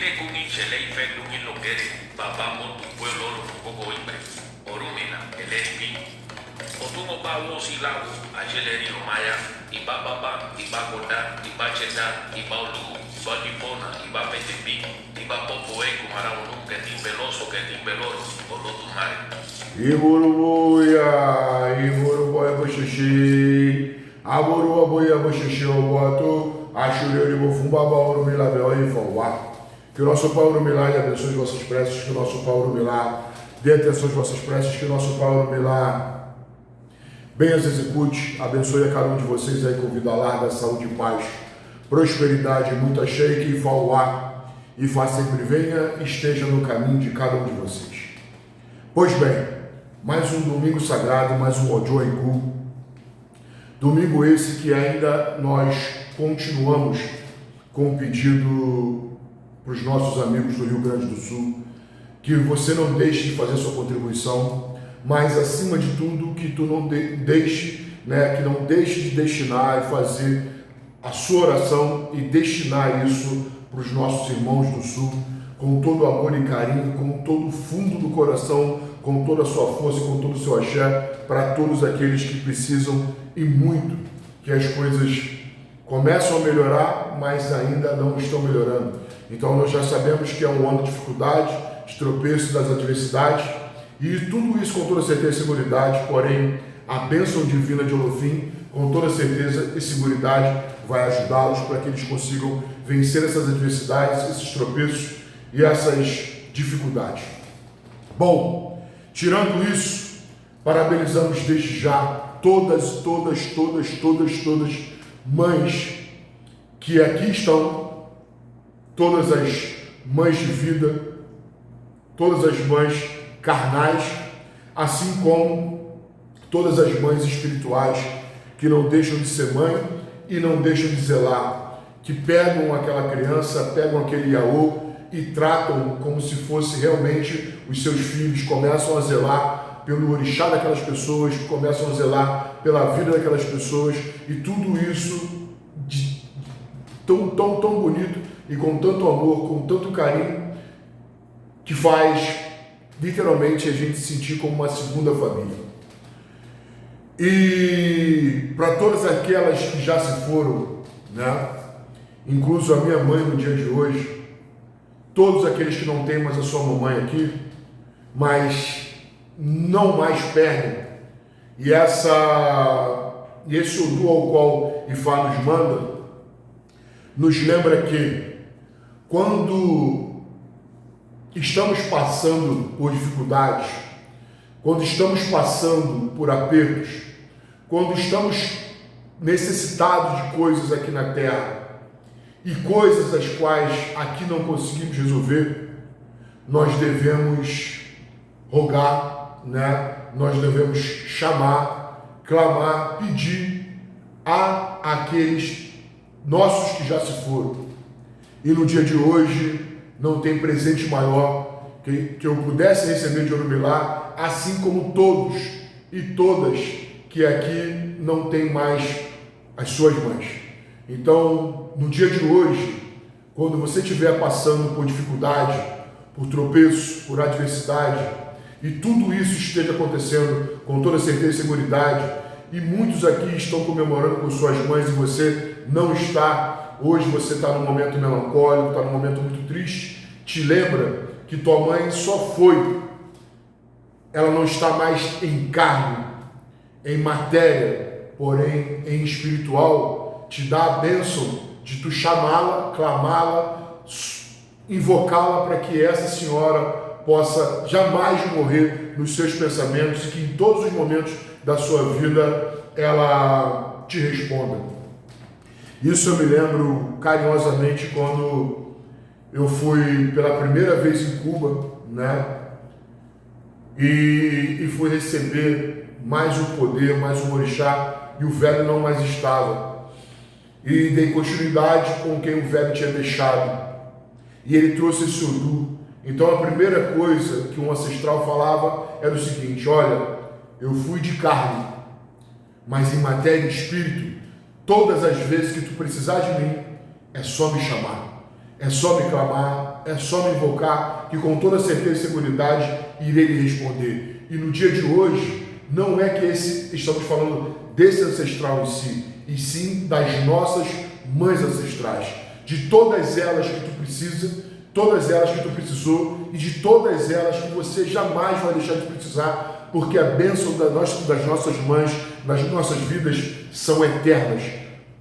Ile kungin chele ife lungin lokere, baba motu pueblo lo poco imbre, orumina, eleripi. Otungo ba wosi lago, ajeleri omaya, iba baba, iba goda, iba cheda, iba olu, iba dipona, iba petepi, iba popo kumara olu, que timbeloso, que timbeloro, olotumare. Iburubuya, iburubuya bushishi, aburubuya bushishi oboato, ashuri bufumba baurumila beoi fowa. Que o nosso Pai Urumilá abençoe as vossas preces, que o nosso Pai Urumilá dê atenção às vossas preces, que o nosso Pai Urumilá bem as execute, abençoe a cada um de vocês aí com vida larga, saúde e paz, prosperidade, muita shake e fauá, e faz sempre venha e esteja no caminho de cada um de vocês. Pois bem, mais um domingo sagrado, mais um Ojo Igu, domingo esse que ainda nós continuamos com o pedido para os nossos amigos do Rio Grande do Sul, que você não deixe de fazer sua contribuição, mas acima de tudo que tu não deixe, que não deixe de destinar e fazer a sua oração e destinar isso para os nossos irmãos do Sul, com todo amor e carinho, com todo o fundo do coração, com toda a sua força, com todo o seu axé, para todos aqueles que precisam e muito que as coisas começam a melhorar, mas ainda não estão melhorando. Então nós já sabemos que é um ano de dificuldade, de tropeço, das adversidades, e tudo isso com toda certeza e seguridade, porém a bênção divina de Olofim, com toda certeza e seguridade, vai ajudá-los para que eles consigam vencer essas adversidades, esses tropeços e essas dificuldades. Bom, tirando isso, parabenizamos desde já todas mães que aqui estão, todas as mães de vida, todas as mães carnais, assim como todas as mães espirituais que não deixam de ser mãe e não deixam de zelar, que pegam aquela criança, pegam aquele iaô e tratam como se fosse realmente os seus filhos, começam a zelar pelo orixá daquelas pessoas, começam a zelar pela vida daquelas pessoas, e tudo isso tão bonito e com tanto amor, com tanto carinho, que faz literalmente a gente se sentir como uma segunda família. E para todas aquelas que já se foram, incluso a minha mãe no dia de hoje, todos aqueles que não têm mais a sua mamãe aqui, mas não mais perdem, e esse Odu ao qual Ifá nos manda, nos lembra que quando estamos passando por dificuldades, quando estamos passando por apertos, quando estamos necessitados de coisas aqui na Terra e coisas as quais aqui não conseguimos resolver, nós devemos rogar, nós devemos chamar, clamar, pedir a aqueles nossos que já se foram. E no dia de hoje não tem presente maior que eu pudesse receber de Orumilá, assim como todos e todas que aqui não têm mais as suas mães. Então, no dia de hoje, quando você estiver passando por dificuldade, por tropeço, por adversidade, e tudo isso esteja acontecendo com toda certeza e seguridade, e muitos aqui estão comemorando com suas mães e você não está, hoje você está num momento melancólico, está num momento muito triste, te lembra que tua mãe só foi, ela não está mais em carne, em matéria, porém em espiritual, te dá a bênção de tu chamá-la, clamá-la, invocá-la para que essa senhora possa jamais morrer nos seus pensamentos e que em todos os momentos da sua vida ela te responda. Isso eu me lembro carinhosamente quando eu fui pela primeira vez em Cuba, e fui receber mais um poder, mais um orixá, e o velho não mais estava. E dei continuidade com quem o velho tinha deixado. E ele trouxe esse Odu. Então a primeira coisa que um ancestral falava era o seguinte: olha, eu fui de carne, mas em matéria e espírito, todas as vezes que tu precisar de mim, é só me chamar. é só me clamar, é só me invocar, que com toda certeza e seguridade irei lhe responder. E no dia de hoje, não é que estamos falando desse ancestral em si, e sim das nossas mães ancestrais, de todas elas que tu precisa, todas elas que tu precisou e de todas elas que você jamais vai deixar de precisar, porque a bênção das nossas mães, nas nossas vidas, são eternas.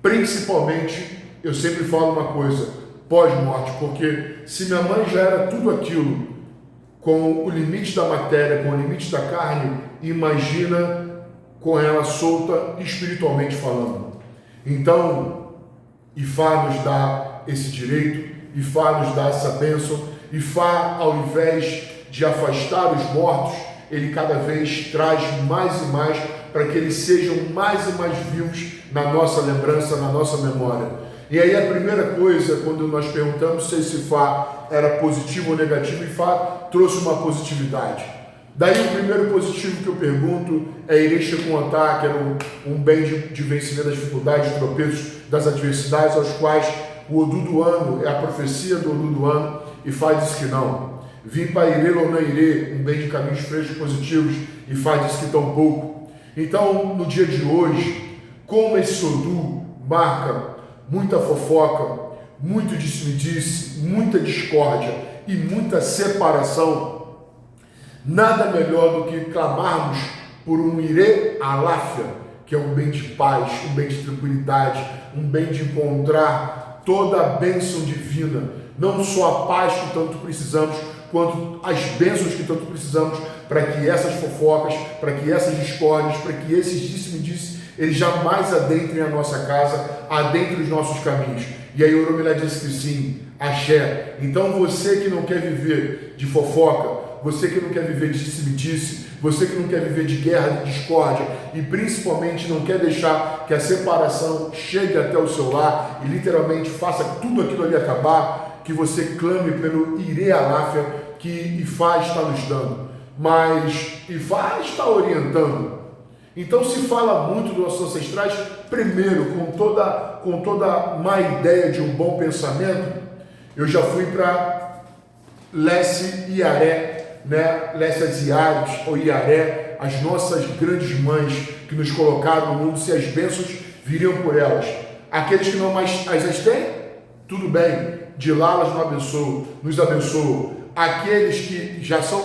Principalmente, eu sempre falo uma coisa, pós-morte, porque se minha mãe já era tudo aquilo, com o limite da matéria, com o limite da carne, imagina com ela solta espiritualmente falando. Então, Ifá nos dá esse direito, Ifá nos dá essa bênção, Ifá, ao invés de afastar os mortos, ele cada vez traz mais e mais para que eles sejam mais e mais vivos na nossa lembrança, na nossa memória. E aí a primeira coisa, quando nós perguntamos se esse Ifá era positivo ou negativo, Ifá trouxe uma positividade. Daí o primeiro positivo que eu pergunto é Ireche Kuantá, que era um bem de vencer das dificuldades, tropeços, das adversidades, aos quais o Odu do ano, é a profecia do Odu do ano, Ifá diz que não. Vim para Ire Lonaire, um bem de caminhos frescos positivos, Ifá diz que tão pouco. Então, no dia de hoje, como esse Odu marca muita fofoca, muito disse-me-disse, muita discórdia e muita separação, nada melhor do que clamarmos por um Ire Aláfia, que é um bem de paz, um bem de tranquilidade, um bem de encontrar toda a bênção divina, não só a paz que tanto precisamos, quanto as bênçãos que tanto precisamos para que essas fofocas, para que essas discórdias, para que esses disse-me-disse, eles jamais adentrem a nossa casa, adentrem os nossos caminhos. E aí o Oromilá disse que sim, axé. Então você que não quer viver de fofoca, você que não quer viver de disse-me-disse, você que não quer viver de guerra, de discórdia e principalmente não quer deixar que a separação chegue até o seu lar e literalmente faça tudo aquilo ali acabar, que você clame pelo Ire Aláfia que Ifá está nos dando. Mas Ifá está orientando. Então se fala muito dos nossos ancestrais, primeiro, com toda má ideia de um bom pensamento. Eu já fui para Lesse Iaré, né? Lesse Aziares ou Iaré, as nossas grandes mães que nos colocaram no mundo, se as bênçãos viriam por elas. Aqueles que não mais as têm, tudo bem, de lá elas nos abençoam. Aqueles que já são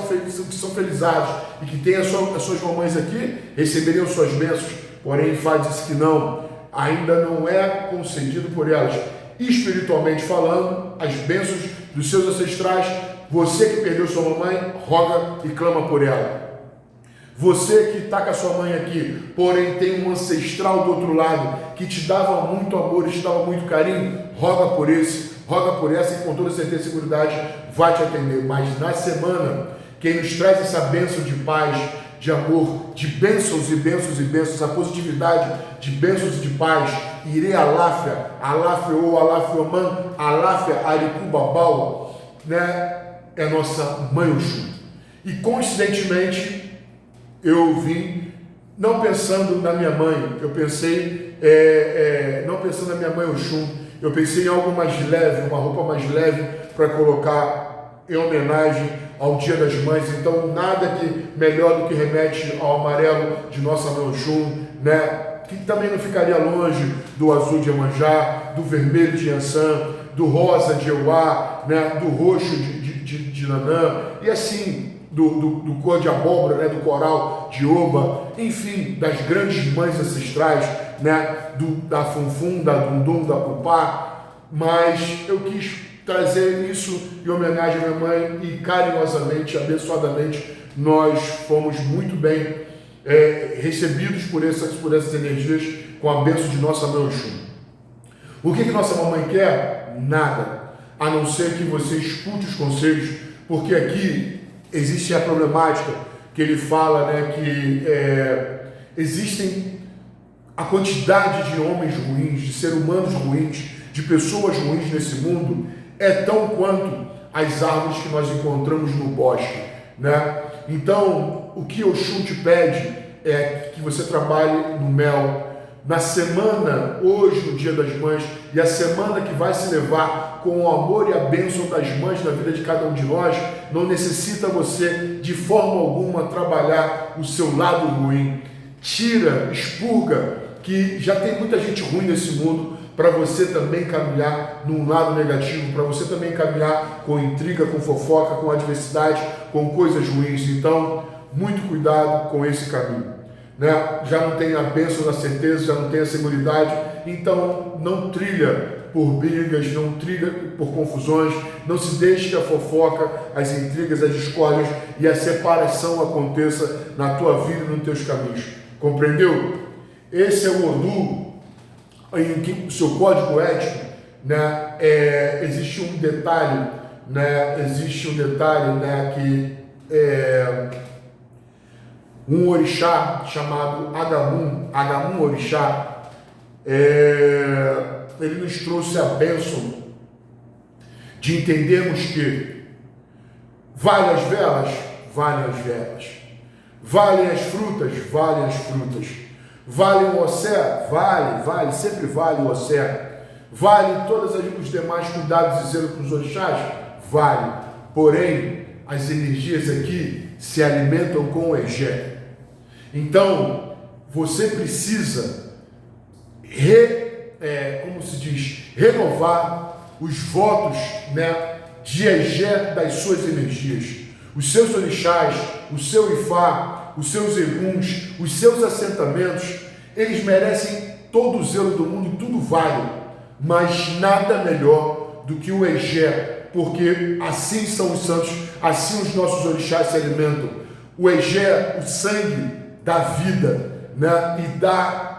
felizados e que têm as suas mamães aqui, receberiam suas bênçãos, porém Ifá disse que não, ainda não é concedido por elas. Espiritualmente falando, as bênçãos dos seus ancestrais, você que perdeu sua mamãe, roga e clama por ela. Você que está com a sua mãe aqui, porém tem um ancestral do outro lado, que te dava muito amor e te dava muito carinho, roga por esse, roga por essa e com toda certeza e seguridade vai te atender. Mas na semana, quem nos traz essa bênção de paz, de amor, de bênçãos e bênçãos e bênçãos, a positividade de bênçãos e de paz, Ire Aláfia, Aláfia ou Aláfia Oman, Aláfia Aricubabau, né? É nossa mãe Oxum. E coincidentemente, eu vim, não pensando na minha mãe, eu pensei, não pensando na minha mãe Oxum, eu pensei em algo mais leve, uma roupa mais leve para colocar em homenagem ao Dia das Mães. Então, nada que melhor do que remete ao amarelo de nossa mãe Oxum, né? Que também não ficaria longe do azul de Iemanjá, do vermelho de Iansã, do rosa de Euá, né? Do roxo de Nanã, e assim, do cor de abóbora, né? Do coral de Oba, enfim, das grandes mães ancestrais, né? Da Funfun, da Dundum, da Pupá. Mas eu quis trazer isso em homenagem à minha mãe e carinhosamente, abençoadamente, nós fomos muito bem recebidos por essas energias com a bênção de nossa mãe Oxum. O que nossa mamãe quer? Nada, a não ser que você escute os conselhos, porque aqui existe a problemática que ele fala, né, que existem a quantidade de homens ruins, de seres humanos ruins, de pessoas ruins nesse mundo, é tão quanto as árvores que nós encontramos no bosque, né? Então, o que Oxum te pede é que você trabalhe no mel, na semana, hoje, no Dia das Mães, e a semana que vai se levar com o amor e a bênção das mães na vida de cada um de nós, não necessita você, de forma alguma, trabalhar o seu lado ruim. Tira, expurga, que já tem muita gente ruim nesse mundo, para você também caminhar num lado negativo, para você também caminhar com intriga, com fofoca, com adversidade, com coisas ruins. Então, muito cuidado com esse caminho. Né? Já não tem a bênção da certeza, já não tem a seguridade, então não trilha por brigas, não trilha por confusões, não se deixe que a fofoca, as intrigas, as discórdias e a separação aconteça na tua vida e nos teus caminhos. Compreendeu? Esse é o Odu, em que o seu código ético, né, existe um detalhe, né, que um orixá chamado Agamun Orixá, ele nos trouxe a bênção de entendermos que valem as velas, valem as velas, valem as frutas, valem as frutas, vale o oceano, vale, sempre vale o oceano, vale todos os demais cuidados e zelo com os orixás, vale, porém, as energias aqui se alimentam com o Egé. Então, você precisa renovar os votos, né, de Egé das suas energias. Os seus orixás, o seu Ifá, os seus eguns, os seus assentamentos, eles merecem todo o zelo do mundo e tudo vale, mas nada melhor do que o Egé, porque assim são os santos, assim os nossos orixás se alimentam. O Egé, o sangue da vida, né? E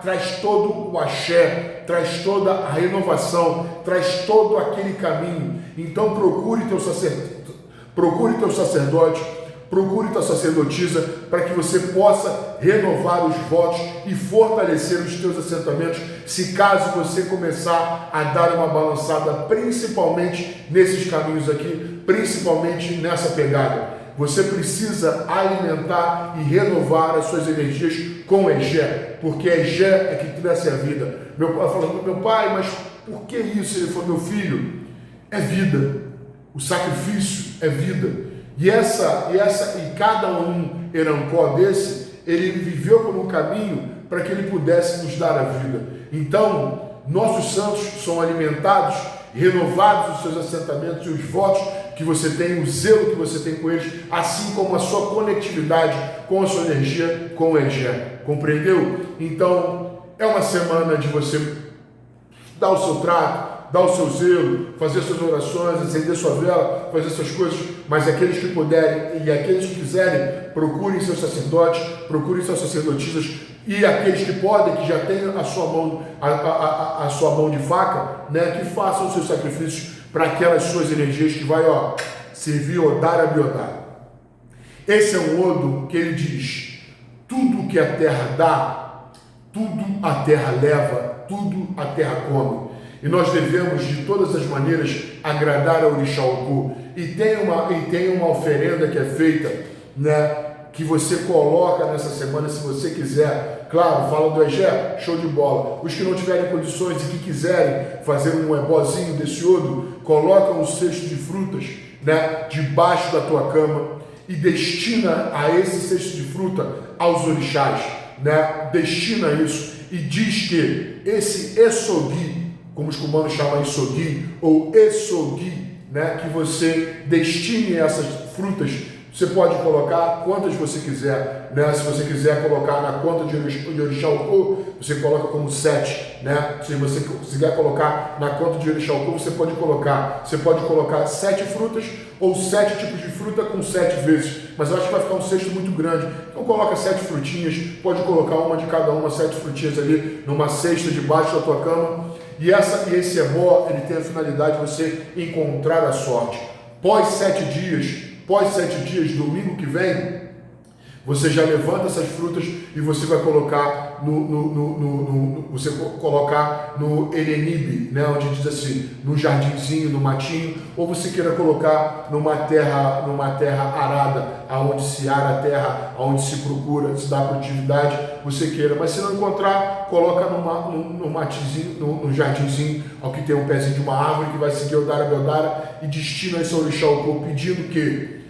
traz todo o axé, traz toda a renovação, traz todo aquele caminho. Então procure teu sacerdote, procure tua sacerdotisa, para que você possa renovar os votos e fortalecer os teus assentamentos, se caso você começar a dar uma balançada, principalmente nesses caminhos aqui, principalmente nessa pegada. Você precisa alimentar e renovar as suas energias com Egé, porque Egé é que cresce a vida. Meu pai falando, meu pai, mas por que isso? Ele falou, meu filho, é vida. O sacrifício é vida. E cada um Erancó desse, ele viveu por um caminho para que ele pudesse nos dar a vida. Então, nossos santos são alimentados, renovados os seus assentamentos e os votos que você tem, o zelo que você tem com eles, assim como a sua conectividade com a sua energia, com o Egé. Compreendeu? Então, é uma semana de você dar o seu trato, dar o seu zelo, fazer suas orações, acender sua vela, fazer essas coisas, mas aqueles que puderem e aqueles que quiserem, procurem seus sacerdotes, procurem suas sacerdotisas, e aqueles que podem, que já têm a sua mão, a sua mão de faca, né, que façam os seus sacrifícios para aquelas suas energias que vai, servir Odar a Biodar. Esse é um Odo que ele diz, tudo que a terra dá, tudo a terra leva, tudo a terra come. E nós devemos, de todas as maneiras, agradar ao Orixá Oku. E tem uma oferenda que é feita, né, que você coloca nessa semana, se você quiser. Claro, fala do Egé, show de bola. Os que não tiverem condições e que quiserem fazer um ebózinho desse Odo, colocam um cesto de frutas, né, debaixo da tua cama e destina a esse cesto de fruta aos orixás, né? Destina isso e diz que esse Essogui, como os cubanos chamam Essogui ou Essogui, né, que você destine essas frutas. Você pode colocar quantas você quiser, né? Se você quiser colocar na conta de Orixá Oku, você coloca como 7, né? Se você quiser colocar na conta de Orixá Oku, você pode colocar 7 frutas ou 7 tipos de fruta com 7 vezes, mas eu acho que vai ficar um cesto muito grande. Então coloca 7 frutinhas, pode colocar uma de cada uma, 7 frutinhas ali numa cesta debaixo da tua cama. E esse ebó, ele tem a finalidade de você encontrar a sorte. Pós 7 dias, domingo que vem, você já levanta essas frutas e você vai colocar no Erenibe, né, onde diz assim, no jardinzinho, no matinho, ou você queira colocar numa terra arada, aonde se ara a terra, aonde se procura, se dá produtividade, você queira. Mas se não encontrar, coloca num matezinho, num jardinzinho, ao que tem um pezinho de uma árvore que vai seguir Odara e destina esse orixá ao corpo, pedindo que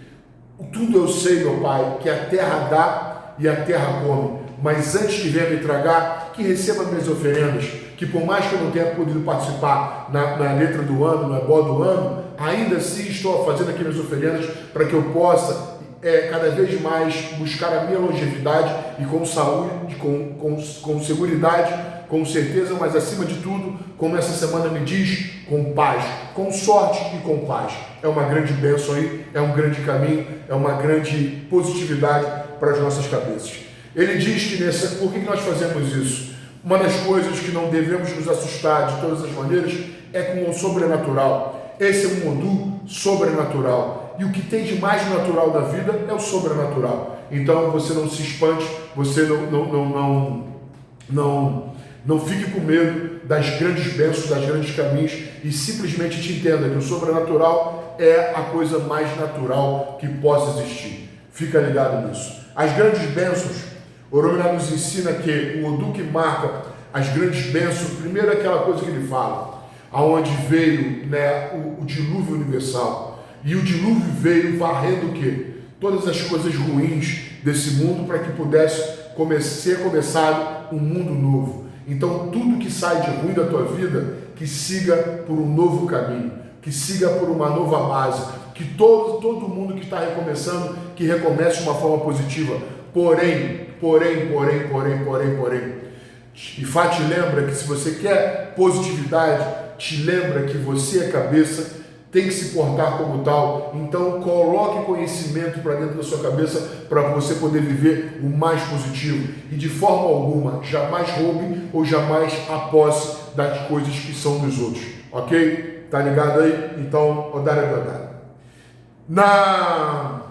tudo eu sei, meu Pai, que a terra dá e a terra come, mas antes de vir me tragar, que receba minhas oferendas, que por mais que eu não tenha podido participar na letra do ano, na ebó do ano, ainda assim estou fazendo aqui minhas oferendas para que eu possa cada vez mais buscar a minha longevidade e com saúde, com seguridade, com certeza, mas acima de tudo, como essa semana me diz, com paz, com sorte e com paz. É uma grande bênção aí, é um grande caminho, é uma grande positividade para as nossas cabeças. Ele diz que por que nós fazemos isso? Uma das coisas que não devemos nos assustar de todas as maneiras é com o sobrenatural. Esse é um Odu sobrenatural. E o que tem de mais natural na vida é o sobrenatural. Então você não se espante, você não fique com medo das grandes bênçãos, das grandes caminhos, e simplesmente te entenda que o sobrenatural é a coisa mais natural que possa existir. Fica ligado nisso. As grandes bênçãos, Oromilá nos ensina que o Odu que marca as grandes bênçãos, primeiro é aquela coisa que ele fala, aonde veio o dilúvio universal. E o dilúvio veio varrendo o quê? Todas as coisas ruins desse mundo para que pudesse ser começado um mundo novo. Então tudo que sai de ruim da tua vida, que siga por um novo caminho, que siga por uma nova base, que todo mundo que está recomeçando, que recomece de uma forma positiva. Porém, Ifá te lembra que se você quer positividade, te lembra que você é cabeça, tem que se portar como tal. Então coloque conhecimento para dentro da sua cabeça para você poder viver o mais positivo. E de forma alguma, jamais roube ou jamais a posse das coisas que são dos outros. Ok? Tá ligado aí? Então, Odara. Na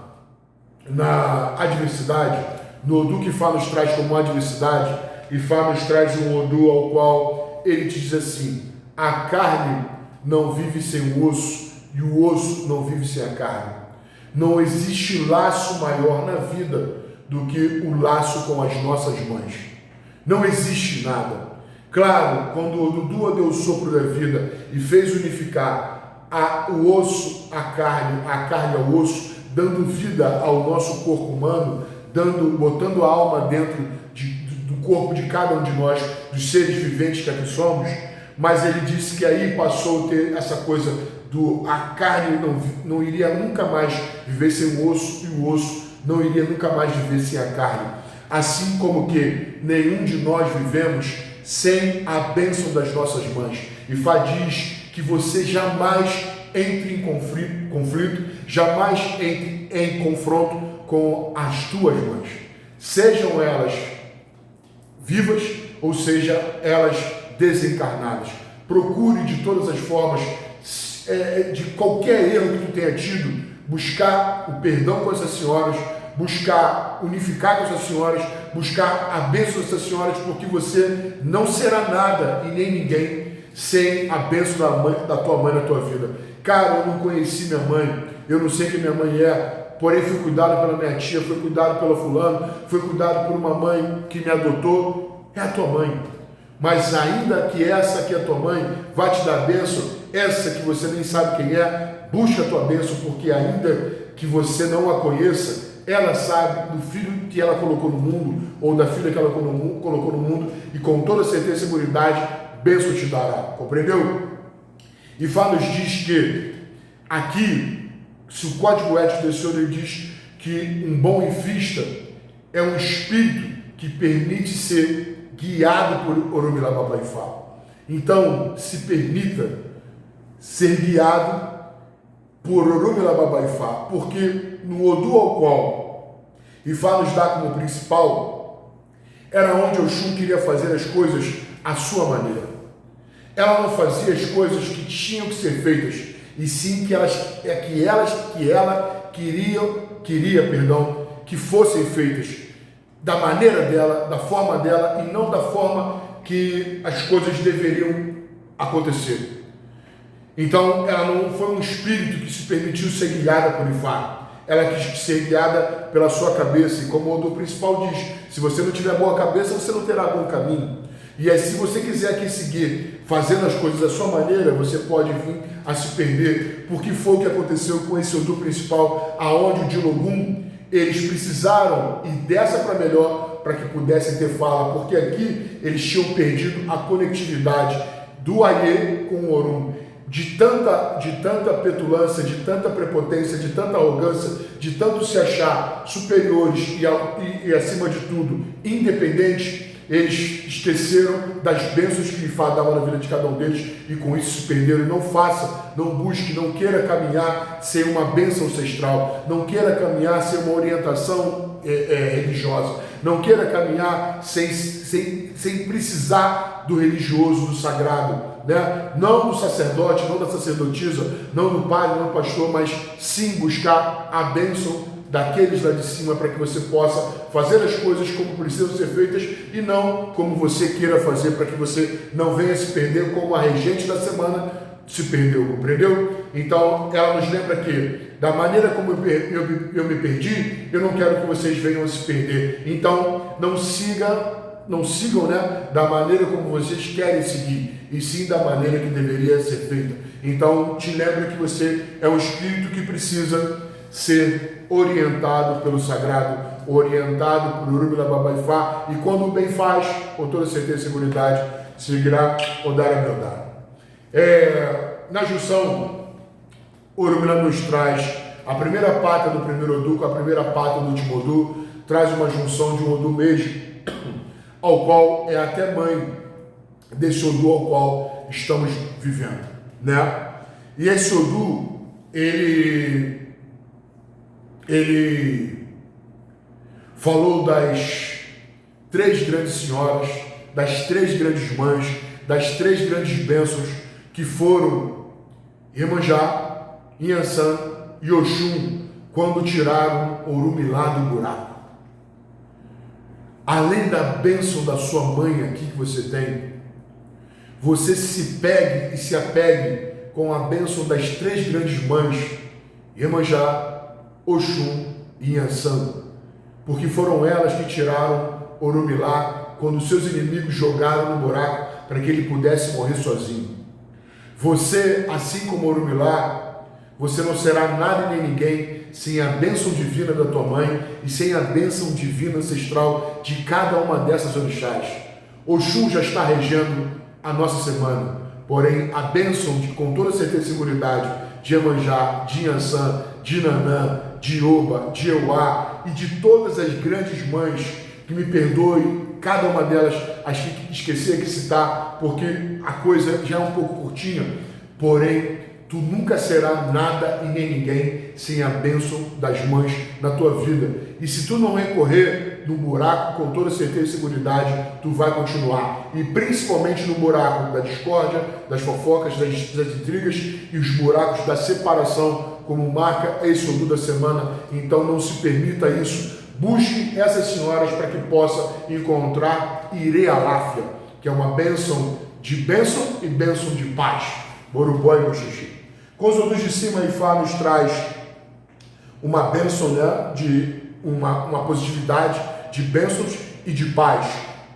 adversidade, no Odu que Ifá nos traz como adversidade, Ifá nos traz um Odu ao qual ele te diz assim: a carne não vive sem o osso e o osso não vive sem a carne. Não existe laço maior na vida do que o laço com as nossas mães. Não existe nada. Claro, quando o Odu deu o sopro da vida e fez unificar o osso, a carne ao osso, dando vida ao nosso corpo humano, botando a alma dentro do corpo de cada um de nós, dos seres viventes que aqui somos, mas ele disse que aí passou a ter essa coisa a carne não iria nunca mais viver sem o osso e o osso não iria nunca mais viver sem a carne. Assim como que nenhum de nós vivemos sem a bênção das nossas mães. E Ifá diz que você jamais entre em conflito, jamais entre em confronto com as tuas mães. Sejam elas vivas ou seja elas desencarnadas. Procure de todas as formas, de qualquer erro que tu tenha tido, buscar o perdão com essas senhoras, buscar unificar com essas senhoras, buscar a bênção dessas senhoras, porque você não será nada e nem ninguém sem a bênção da tua mãe na tua vida. Cara, eu não conheci minha mãe, eu não sei quem minha mãe é, porém fui cuidado pela minha tia, fui cuidado pela fulano, fui cuidado por uma mãe que me adotou. É a tua mãe. Mas ainda que essa que é a tua mãe vai te dar bênção, essa que você nem sabe quem é, busca a tua bênção, porque ainda que você não a conheça, ela sabe do filho que ela colocou no mundo, ou da filha que ela colocou no mundo, e com toda certeza e seguridade, bênção te dará. Compreendeu? E Ifá nos diz que aqui, se o código ético desse senhor ele diz que um bom ifista é um espírito que permite ser guiado por Oromilá Babá Ifá. Então, se permita ser guiado por Oromilá Babá Ifá, porque no Odu ao qual Ifá nos dá como principal, era onde Oxum queria fazer as coisas à sua maneira. Ela não fazia as coisas que tinham que ser feitas, e sim que ela queria que fossem feitas da maneira dela, da forma dela, e não da forma que as coisas deveriam acontecer. Então, ela não foi um espírito que se permitiu ser guiada por Ifá. ela quis ser guiada pela sua cabeça, e como o autor principal diz, se você não tiver boa cabeça, você não terá bom caminho. E aí, se você quiser aqui seguir fazendo as coisas da sua maneira, você pode vir a se perder, porque foi o que aconteceu com esse autor principal, aonde o Dilogum, eles precisaram ir dessa para melhor, para que pudessem ter fala, porque aqui eles tinham perdido a conectividade do Aie com o Orum, de tanta petulância, de tanta prepotência, de tanta arrogância, de tanto se achar superiores e acima de tudo, independentes. Eles esqueceram das bênçãos que davam na vida de cada um deles e com isso se perderam. Não faça, não busque, não queira caminhar sem uma bênção ancestral, não queira caminhar sem uma orientação religiosa, não queira caminhar sem precisar do religioso, do sagrado, né? Não do sacerdote, não da sacerdotisa, não do padre, não do pastor, mas sim buscar a bênção daqueles lá de cima, para que você possa fazer as coisas como precisam ser feitas e não como você queira fazer, para que você não venha se perder como a regente da semana se perdeu, compreendeu? Então ela nos lembra que da maneira como eu me perdi, eu não quero que vocês venham a se perder. Então não sigam, né, da maneira como vocês querem seguir, e sim da maneira que deveria ser feita. Então te lembra que você é um espírito que precisa ser orientado pelo sagrado, orientado por Urubila Babaifá, e quando o bem faz, com toda certeza e seguridade, seguirá Odara Beldar. Na junção, Urubila nos traz a primeira pata do primeiro Odu com a primeira pata do último Odu, traz uma junção de um Odu mesmo, ao qual é até mãe desse Odu ao qual estamos vivendo, né? E esse Odu, ele falou das 3 grandes senhoras, das 3 grandes mães, das 3 grandes bênçãos que foram Iemanjá, Inhansã e Oxum quando tiraram Orumilá do buraco. Além da bênção da sua mãe aqui que você tem, você se pegue e se apegue com a bênção das 3 grandes mães, Iemanjá, Oxum e Inhansã, porque foram elas que tiraram Orumilá quando seus inimigos jogaram no buraco para que ele pudesse morrer sozinho. Você, assim como Orumilá, você não será nada nem ninguém sem a bênção divina da tua mãe e sem a bênção divina ancestral de cada uma dessas orixás. Oxum já está regendo a nossa semana, porém a bênção com toda certeza e seguridade de Iemanjá, de Inhansã, de Nanã, de Oba, de Euá e de todas as grandes mães, que me perdoe, cada uma delas, acho que esqueci aqui citar, porque a coisa já é um pouco curtinha, porém, tu nunca será nada e nem ninguém sem a bênção das mães na tua vida. E se tu não recorrer no buraco, com toda certeza e seguridade, tu vai continuar. E principalmente no buraco da discórdia, das fofocas, das intrigas e os buracos da separação, como marca esse Odu da semana. Então não se permita isso. Busque essas senhoras para que possa encontrar Irealáfia, que é uma bênção de bênção e bênção de paz. Borubó e Moxixi. Com os Odus de cima, Ifá nos traz uma bênção, né, de uma positividade de bênçãos e de paz.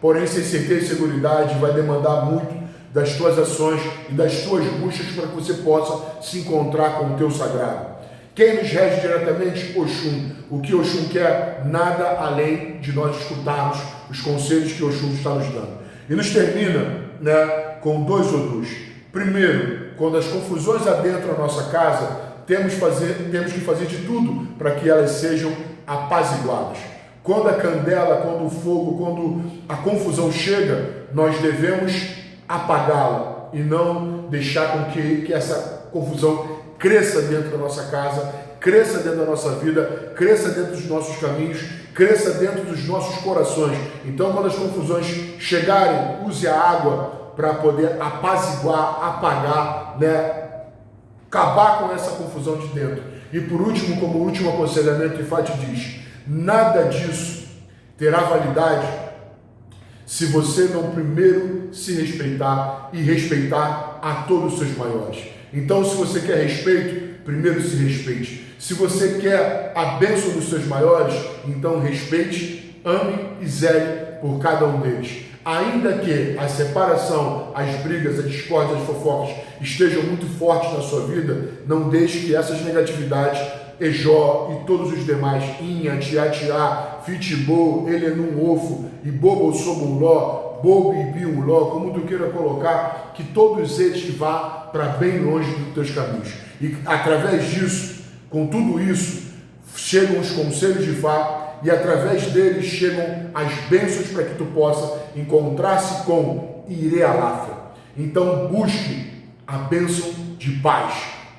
Porém, sem certeza e seguridade, vai demandar muito das tuas ações e das tuas buscas para que você possa se encontrar com o teu sagrado. Quem nos rege diretamente? Oxum. O que Oxum quer? Nada além de nós escutarmos os conselhos que Oxum está nos dando. E nos termina, né, com 2 Odus. Primeiro, quando as confusões adentram a nossa casa, temos que fazer de tudo para que elas sejam apaziguadas. Quando a candela, quando o fogo, quando a confusão chega, nós devemos apagá-la e não deixar com que essa confusão cresça dentro da nossa casa, cresça dentro da nossa vida, cresça dentro dos nossos caminhos, cresça dentro dos nossos corações. Então, quando as confusões chegarem, use a água para poder apaziguar, apagar, né? Acabar com essa confusão de dentro. E por último, como último aconselhamento, Ifá te diz: nada disso terá validade se você não primeiro se respeitar e respeitar a todos os seus maiores. Então, se você quer respeito, primeiro se respeite. Se você quer a bênção dos seus maiores, então respeite, ame e zele por cada um deles. Ainda que a separação, as brigas, a discórdia, as fofocas estejam muito fortes na sua vida, não deixe que essas negatividades, Ejó e todos os demais, Inha, Tiatiá, Fitibô, Elenum, Ofo, e Bobo, Sobuló, Bobo e Biuló, como tu queira colocar, que todos eles vá para bem longe dos teus caminhos. E através disso, com tudo isso, chegam os conselhos de Fá, e através deles chegam as bênçãos para que tu possa encontrar-se com Irealáfia. Então busque a bênção de paz,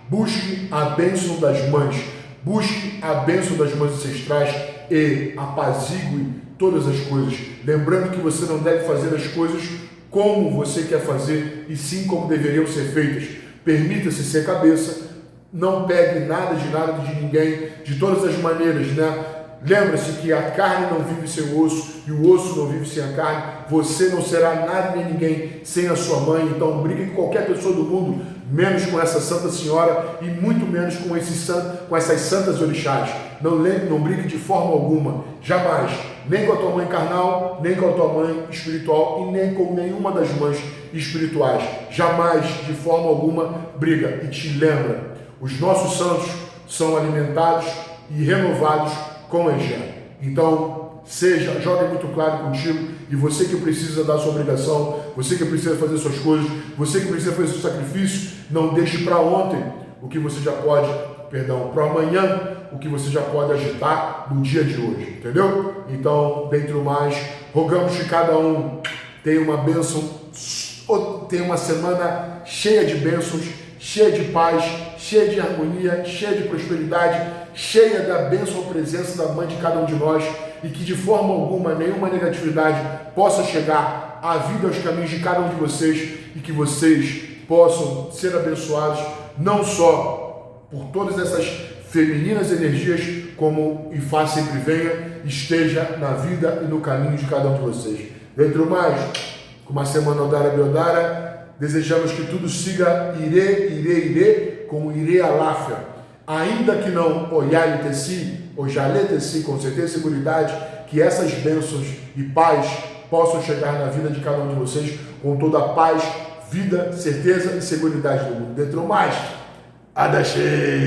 busque a bênção das mães, busque a bênção das mães ancestrais e apazigue todas as coisas. Lembrando que você não deve fazer as coisas como você quer fazer, e sim como deveriam ser feitas. Permita-se ser cabeça, não pegue nada de ninguém, de todas as maneiras, né? Lembra-se que a carne não vive sem o osso e o osso não vive sem a carne. Você não será nada nem ninguém sem a sua mãe. Então brigue com qualquer pessoa do mundo, menos com essa Santa Senhora e muito menos com essas santas orixás. Não brigue de forma alguma, jamais, nem com a tua mãe carnal, nem com a tua mãe espiritual e nem com nenhuma das mães espirituais. Jamais, de forma alguma, briga. E te lembra, os nossos santos são alimentados e renovados com Ejé. Então, jogue muito claro contigo, e você que precisa dar sua obrigação, você que precisa fazer suas coisas, você que precisa fazer seu sacrifício, não deixe para ontem o que você já pode, para amanhã, o que você já pode agitar no dia de hoje, entendeu? Então, dentre o mais, rogamos que cada um tenha uma bênção, tenha uma semana cheia de bênçãos, cheia de paz, cheia de harmonia, cheia de prosperidade, cheia da bênção ou presença da mãe de cada um de nós, e que de forma alguma, nenhuma negatividade possa chegar à vida, aos caminhos de cada um de vocês, e que vocês possam ser abençoados, não só por todas essas femininas energias, como Ifá sempre venha, esteja na vida e no caminho de cada um de vocês. Dentro do mais, com uma semana Odara Biodara, desejamos que tudo siga ire, como Irealáfia. Ainda que não Ojalê-Tessi, com certeza e seguridade, que essas bênçãos e paz possam chegar na vida de cada um de vocês com toda a paz, vida, certeza e seguridade do mundo. Dentro mais, Adaxê!